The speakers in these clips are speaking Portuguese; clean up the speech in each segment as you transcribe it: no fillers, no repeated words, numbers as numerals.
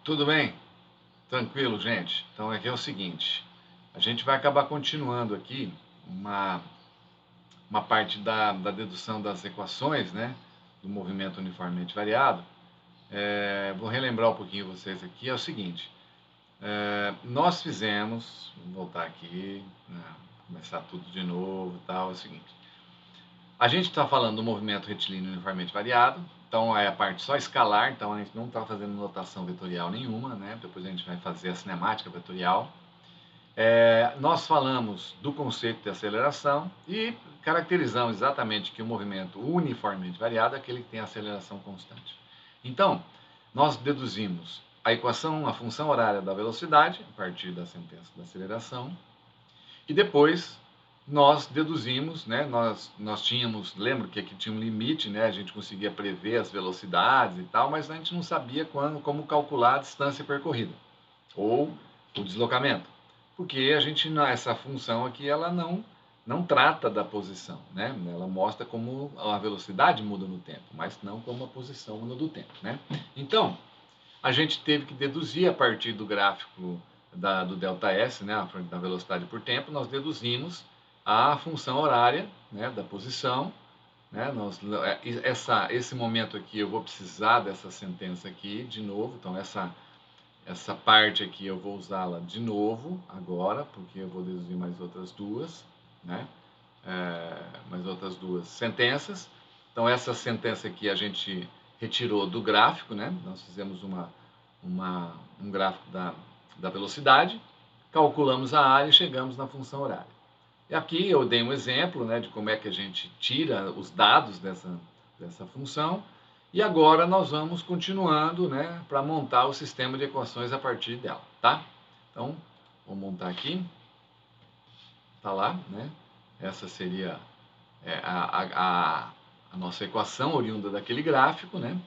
Tudo bem? Tranquilo, gente? Então aqui é o seguinte, a gente vai acabar continuando aqui uma, uma parte da dedução das equações, né? Do movimento uniformemente variado. Vou relembrar um pouquinho vocês aqui, é o seguinte, nós fizemos, vamos voltar aqui, né, começar tudo de novo e tal, é o seguinte, a gente está falando do movimento retilíneo uniformemente variado, então é a parte só escalar, então a gente não está fazendo notação vetorial nenhuma, né? Depois a gente vai fazer a cinemática vetorial. Nós falamos do conceito de aceleração e caracterizamos exatamente que o movimento uniformemente variado é aquele que tem aceleração constante. Então, nós deduzimos a equação, a função horária da velocidade, a partir da sentença da aceleração, e depois nós deduzimos, né, nós tínhamos, lembra que aqui tinha um limite, né, a gente conseguia prever as velocidades e tal, mas a gente não sabia como calcular a distância percorrida, ou o deslocamento, porque a gente, essa função aqui, ela não trata da posição, né, ela mostra como a velocidade muda no tempo, mas não como a posição muda do tempo, né. Então, a gente teve que deduzir a partir do gráfico do ΔS, né, da velocidade por tempo, nós deduzimos a função horária, né, da posição, né, esse momento aqui eu vou precisar dessa sentença aqui de novo, então essa parte aqui eu vou usá-la de novo agora, porque eu vou deduzir mais outras duas, né, mais outras duas sentenças. Então essa sentença aqui a gente retirou do gráfico, né? Nós fizemos um gráfico da velocidade, calculamos a área e chegamos na função horária. E aqui eu dei um exemplo, né, de como é que a gente tira os dados dessa função. E agora nós vamos continuando, né, para montar o sistema de equações a partir dela, tá? Então, vou montar aqui. Tá lá, né? Essa seria a nossa equação oriunda daquele gráfico, né?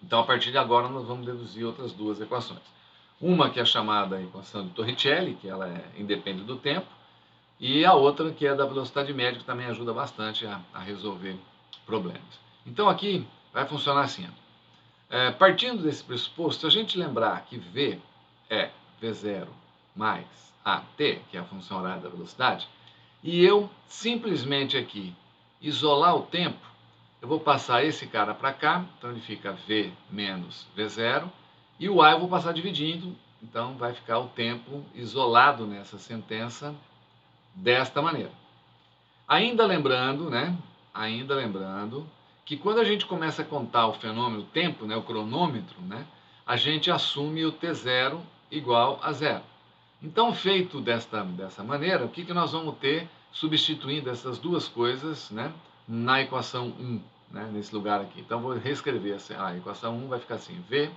Então, a partir de agora, nós vamos deduzir outras duas equações. Uma que é chamada equação de Torricelli, que ela independe do tempo, e a outra que é da velocidade média, que também ajuda bastante a resolver problemas. Então, aqui vai funcionar assim. Partindo desse pressuposto, se a gente lembrar que V é V0 mais AT, que é a função horária da velocidade, e eu simplesmente aqui isolar o tempo, eu vou passar esse cara para cá, então ele fica V menos V0, e o A eu vou passar dividindo, então vai ficar o tempo isolado nessa sentença desta maneira. Ainda lembrando, né? Ainda lembrando que quando a gente começa a contar o fenômeno, o tempo, né, o cronômetro, né, a gente assume o T0 igual a zero. Então, feito dessa maneira, o que nós vamos ter substituindo essas duas coisas, né, na equação 1, né, nesse lugar aqui. Então, vou reescrever a equação 1, vai ficar assim, V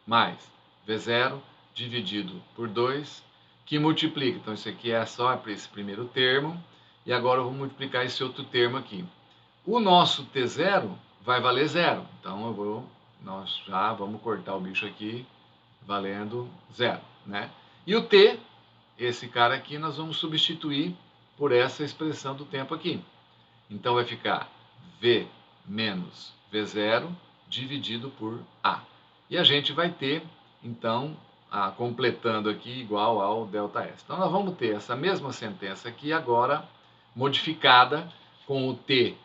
mais V0 dividido por 2, que multiplica. Então, isso aqui é só esse primeiro termo, e agora eu vou multiplicar esse outro termo aqui. O nosso T0 vai valer zero, então nós já vamos cortar o bicho aqui valendo zero, né? E o T, esse cara aqui, nós vamos substituir por essa expressão do tempo aqui. Então vai ficar V menos V0 dividido por A. E a gente vai ter, então, completando aqui igual ao ΔS. Então nós vamos ter essa mesma sentença aqui agora modificada com o T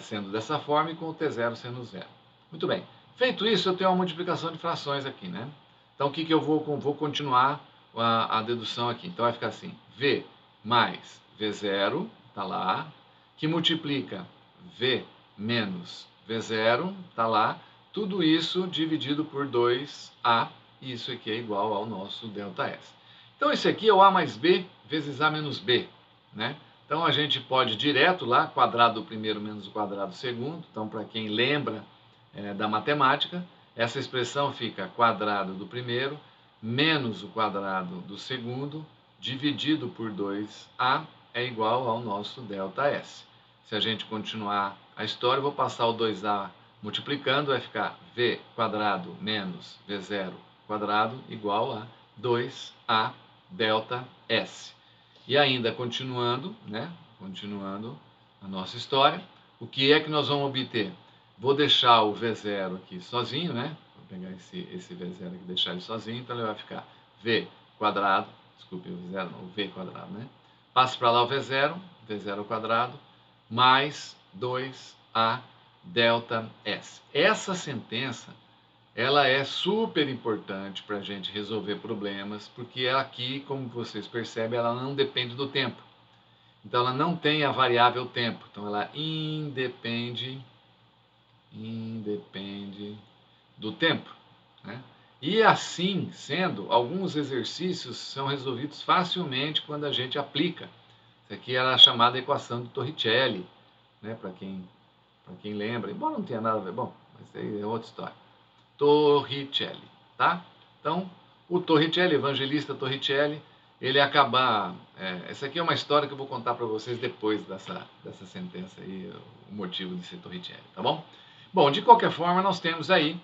sendo dessa forma e com o T0 sendo zero. Muito bem. Feito isso, eu tenho uma multiplicação de frações aqui, né? Então, o que eu vou continuar a dedução aqui? Então, vai ficar assim, V mais V0, tá lá, que multiplica V menos V0, tá lá, tudo isso dividido por 2A, e isso aqui é igual ao nosso ΔS. Então, esse aqui é o A mais B vezes A menos B, né? Então, a gente pode ir direto lá, quadrado do primeiro menos o quadrado do segundo. Então, para quem lembra da matemática, essa expressão fica quadrado do primeiro menos o quadrado do segundo, dividido por 2A, é igual ao nosso ΔS. Se a gente continuar a história, eu vou passar o 2A multiplicando, vai ficar V quadrado menos V0 quadrado igual a 2A ΔS. E ainda continuando, né? Continuando a nossa história, o que é que nós vamos obter? Vou deixar o V0 aqui sozinho, né? pegar esse V0 aqui e deixar ele sozinho, então ele vai ficar V quadrado, desculpe, o V0 não, o V quadrado, né? Passa para lá o V0 ao quadrado, mais 2A delta S. Essa sentença, ela é super importante para a gente resolver problemas, porque aqui, como vocês percebem, ela não depende do tempo. Então, ela não tem a variável tempo. Então, ela independe do tempo, né? E assim sendo, alguns exercícios são resolvidos facilmente quando a gente aplica. Isso aqui era a chamada equação de Torricelli, né? Para quem lembra, embora não tenha nada a ver, bom, mas aí é outra história. Torricelli, tá? Então, o Torricelli, evangelista Torricelli, ele acaba... essa aqui é uma história que eu vou contar para vocês depois dessa sentença aí, o motivo de ser Torricelli, tá bom? Bom, de qualquer forma, nós temos aí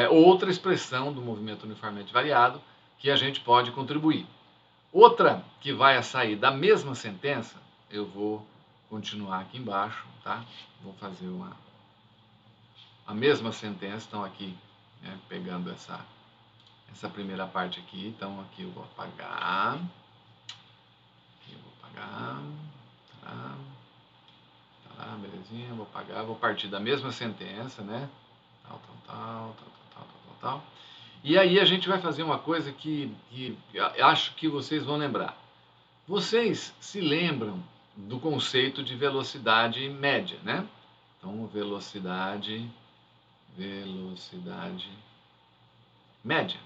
outra expressão do movimento uniformemente variado que a gente pode contribuir. Outra que vai sair da mesma sentença, eu vou continuar aqui embaixo, tá? Vou fazer a mesma sentença, então aqui, né, pegando essa primeira parte aqui, então aqui eu vou apagar, tá, belezinha, vou apagar, vou partir da mesma sentença, né? Tal. E aí a gente vai fazer uma coisa que acho que vocês vão lembrar. Vocês se lembram do conceito de velocidade média, né? Então, velocidade média,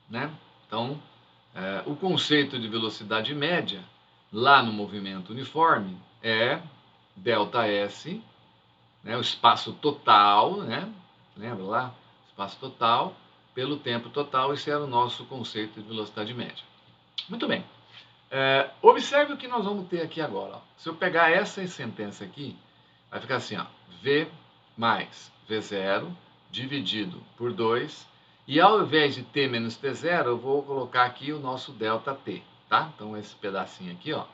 né? Então, o conceito de velocidade média, lá no movimento uniforme, é ΔS, né? O espaço total, né? Lembra lá? Espaço total pelo tempo total, esse era o nosso conceito de velocidade média. Muito bem. Observe o que nós vamos ter aqui agora. Ó. Se eu pegar essa sentença aqui, vai ficar assim, ó, V mais V0 dividido por 2, e ao invés de T menos T0, eu vou colocar aqui o nosso ΔT, tá? Então, esse pedacinho aqui, ó,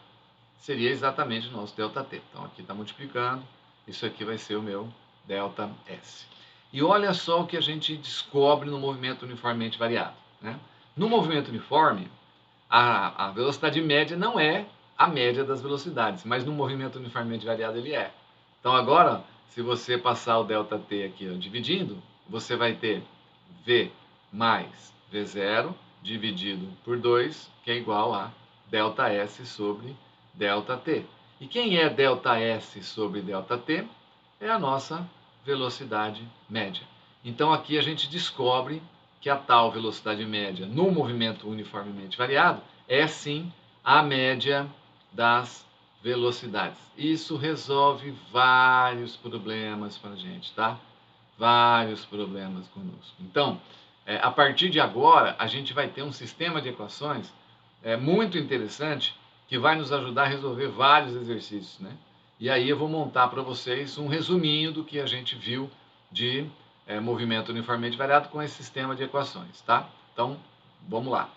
seria exatamente o nosso ΔT. Então, aqui está multiplicando, isso aqui vai ser o meu ΔS. E olha só o que a gente descobre no movimento uniformemente variado, né? No movimento uniforme, a velocidade média não é a média das velocidades, mas no movimento uniformemente variado ele é. Então agora, se você passar o ΔT aqui ó, dividindo, você vai ter V mais V0 dividido por 2, que é igual a ΔS sobre ΔT. E quem é ΔS sobre ΔT? É a nossa velocidade média. Então aqui a gente descobre que a tal velocidade média no movimento uniformemente variado é sim a média das velocidades. Isso resolve vários problemas para a gente, tá? Vários problemas conosco. Então, a partir de agora, a gente vai ter um sistema de equações muito interessante que vai nos ajudar a resolver vários exercícios, né? E aí eu vou montar para vocês um resuminho do que a gente viu de movimento uniformemente variado com esse sistema de equações, tá? Então, vamos lá.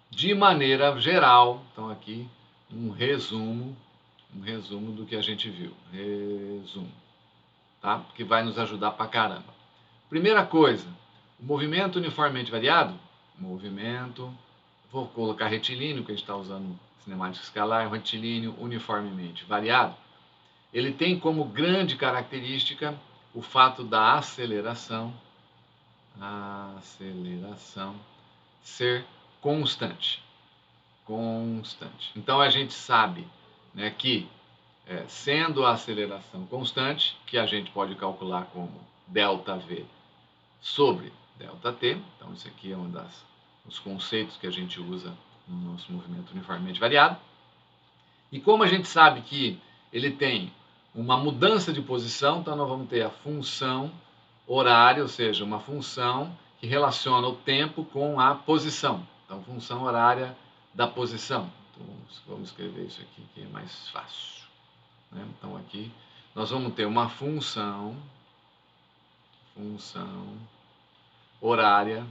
De maneira geral, então aqui um resumo do que a gente viu. Resumo, tá? Que vai nos ajudar pra caramba. Primeira coisa, o movimento uniformemente variado, vou colocar retilíneo, que a gente está usando cinemática escalar, retilíneo uniformemente variado. Ele tem como grande característica o fato da aceleração ser constante. Então a gente sabe, né, que sendo a aceleração constante, que a gente pode calcular como ΔV sobre ΔT, então isso aqui é um dos conceitos que a gente usa no nosso movimento uniformemente variado. E como a gente sabe que ele tem uma mudança de posição, então nós vamos ter a função horária, ou seja, uma função que relaciona o tempo com a posição. Então, função horária da posição. Então, vamos escrever isso aqui que é mais fácil, né? Então, aqui nós vamos ter uma função horária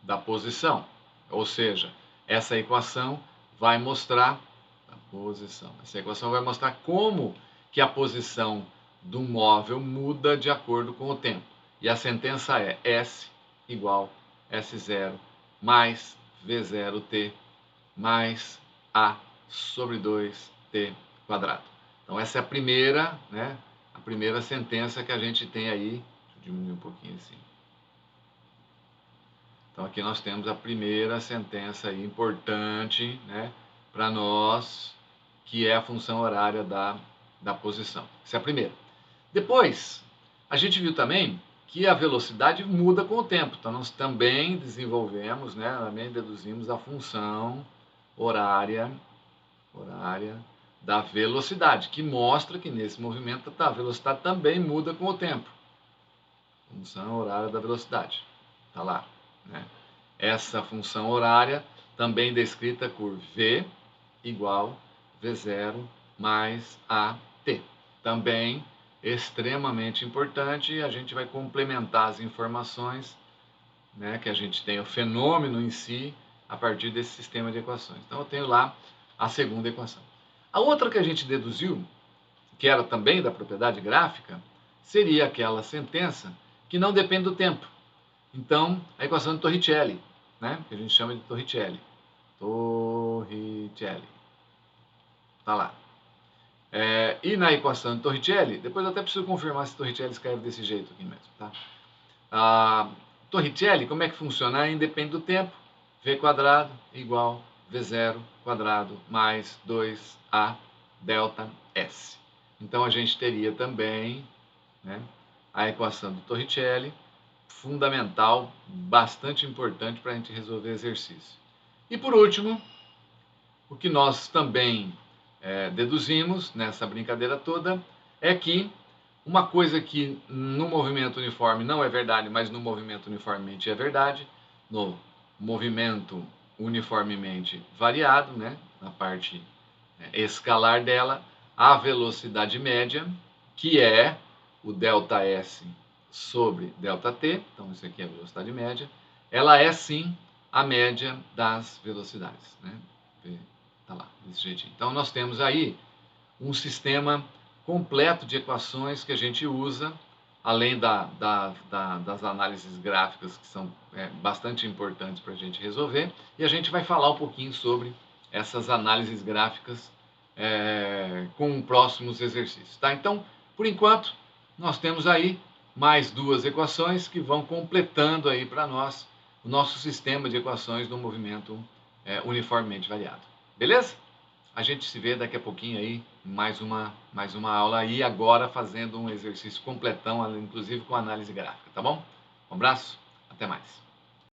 da posição. Ou seja, essa equação vai mostrar a posição. Essa equação vai mostrar como que a posição do móvel muda de acordo com o tempo. E a sentença é S igual S0 mais V0t mais A sobre 2t quadrado. Então essa é a primeira, né, a primeira sentença que a gente tem aí. Deixa eu diminuir um pouquinho assim. Então aqui nós temos a primeira sentença aí importante, né, para nós, que é a função horária da posição. Essa é a primeira. Depois, a gente viu também que a velocidade muda com o tempo. Então nós também desenvolvemos, né, também deduzimos a função horária da velocidade, que mostra que nesse movimento a velocidade também muda com o tempo. Função horária da velocidade. Está lá, né? Essa função horária também descrita por V igual V0 mais AT. Também extremamente importante, a gente vai complementar as informações, né, que a gente tem o fenômeno em si a partir desse sistema de equações. Então eu tenho lá a segunda equação. A outra que a gente deduziu, que era também da propriedade gráfica, seria aquela sentença que não depende do tempo. Então, a equação de Torricelli, né, que a gente chama de Torricelli. Torricelli. Tá lá. E na equação de Torricelli, depois eu até preciso confirmar se Torricelli escreve desse jeito aqui mesmo, tá? Torricelli, como é que funciona? Independe do tempo. V quadrado igual V0 quadrado mais 2A delta S. Então a gente teria também, né, a equação de Torricelli, fundamental, bastante importante para a gente resolver exercício. E por último, o que nós também deduzimos nessa brincadeira toda é que uma coisa que no movimento uniforme não é verdade, mas no movimento uniformemente é verdade, no movimento uniformemente variado, né, na parte escalar dela, a velocidade média, que é o ΔS sobre ΔT, então isso aqui é a velocidade média, ela é sim a média das velocidades, né? Tá lá, desse jeitinho. Então nós temos aí um sistema completo de equações que a gente usa, além das análises gráficas, que são bastante importantes para a gente resolver, e a gente vai falar um pouquinho sobre essas análises gráficas com próximos exercícios. Tá? Então, por enquanto, nós temos aí mais duas equações que vão completando aí para nós o nosso sistema de equações do movimento uniformemente variado. Beleza? A gente se vê daqui a pouquinho aí, mais uma aula aí, agora fazendo um exercício completão, inclusive com análise gráfica, tá bom? Um abraço, até mais.